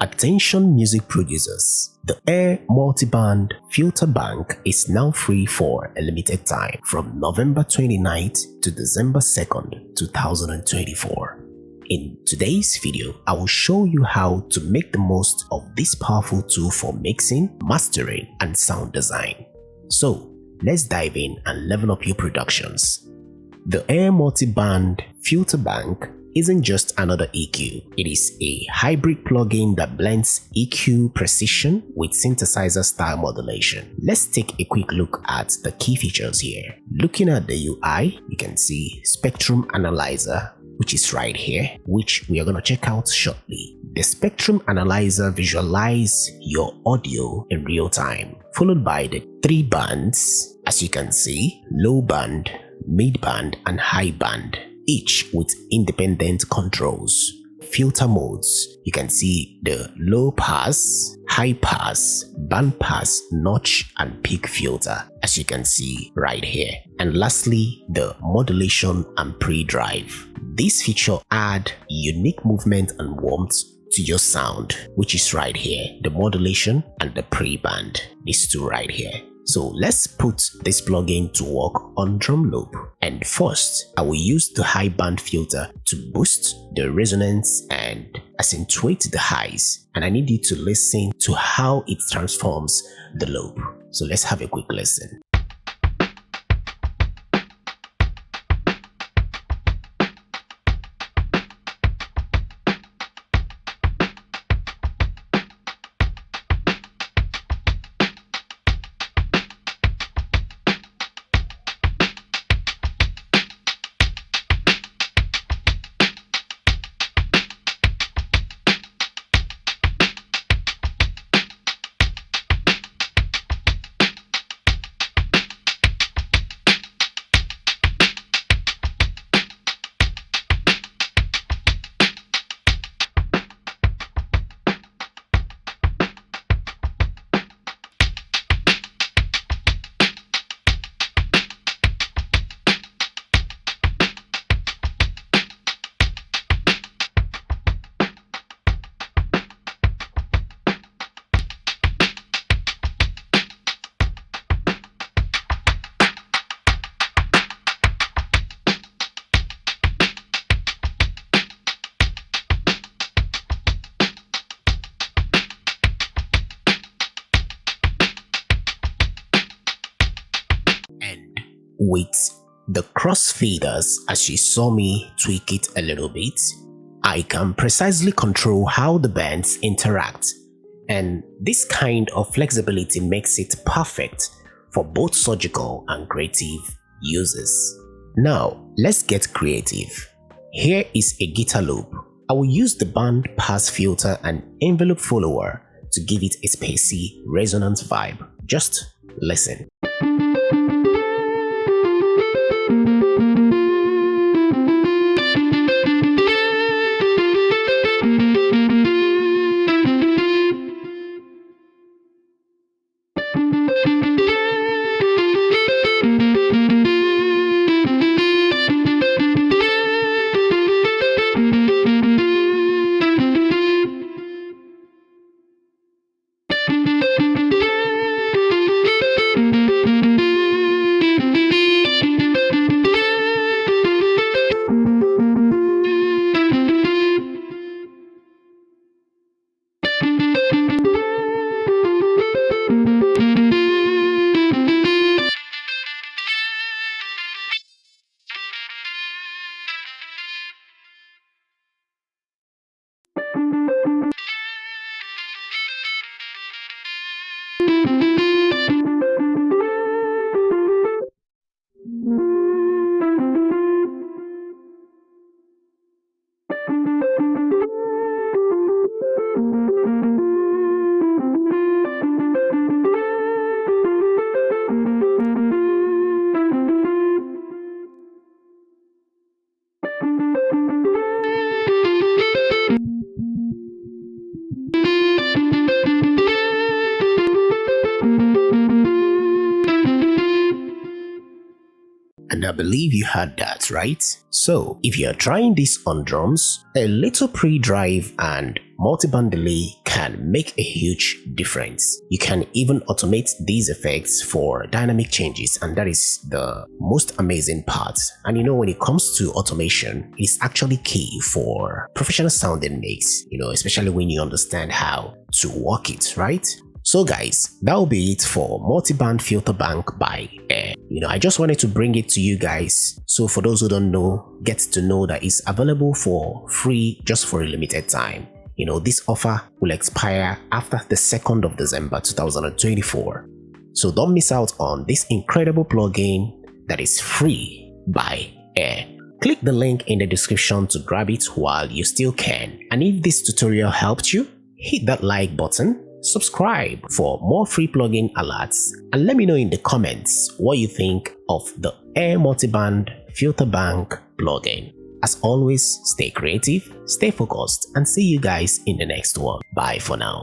Attention music producers, the Air Multiband Filterbank is now free for a limited time from November 29th to December 2nd, 2024. In today's video, I will show you how to make the most of this powerful tool for mixing, mastering, and sound design. So, let's dive in and level up your productions. The Air Multiband Filterbank isn't just another EQ, it is a hybrid plugin that blends EQ precision with synthesizer style modulation. Let's take a quick look at the key features here. Looking at the UI, you can see Spectrum Analyzer, which is right here, which we are going to check out shortly. The Spectrum Analyzer visualizes your audio in real time, followed by the 3 bands, as you can see, low band, mid band, and high band, each with independent controls. Filter modes, you can see the low pass, high pass, band pass, notch, and peak filter, as you can see right here. And lastly, the modulation and pre-drive. This feature add unique movement and warmth to your sound, which is right here, the modulation and the pre-band, these two right here. So let's put this plugin to work on drum loop. And first, I will use the high band filter to boost the resonance and accentuate the highs. And I need you to listen to how it transforms the loop. So let's have a quick listen. And with the crossfaders, as you saw me tweak it a little bit, I can precisely control how the bands interact, and this kind of flexibility makes it perfect for both surgical and creative uses. Now let's get creative. Here is a guitar loop. I will use the band pass filter and envelope follower to give it a spacey, resonant vibe. Just listen. And I believe you heard that, right? So if you are trying this on drums, a little pre-drive and multiband delay can make a huge difference. You can even automate these effects for dynamic changes, and that is the most amazing part. And when it comes to automation, it's actually key for professional sounding mix, especially when you understand how to work it, right? So guys, that will be it for Multiband Filterbank by Air. I just wanted to bring it to you guys. So for those who don't know, get to know that it's available for free just for a limited time. This offer will expire after the 2nd of December 2024. So don't miss out on this incredible plugin that is free by Air. Click the link in the description to grab it while you still can. And if this tutorial helped you, hit that like button, subscribe for more free plugin alerts, and let me know in the comments what you think of the Air Multiband Filterbank plugin. As always, stay creative, stay focused, and see you guys in the next one. Bye for now.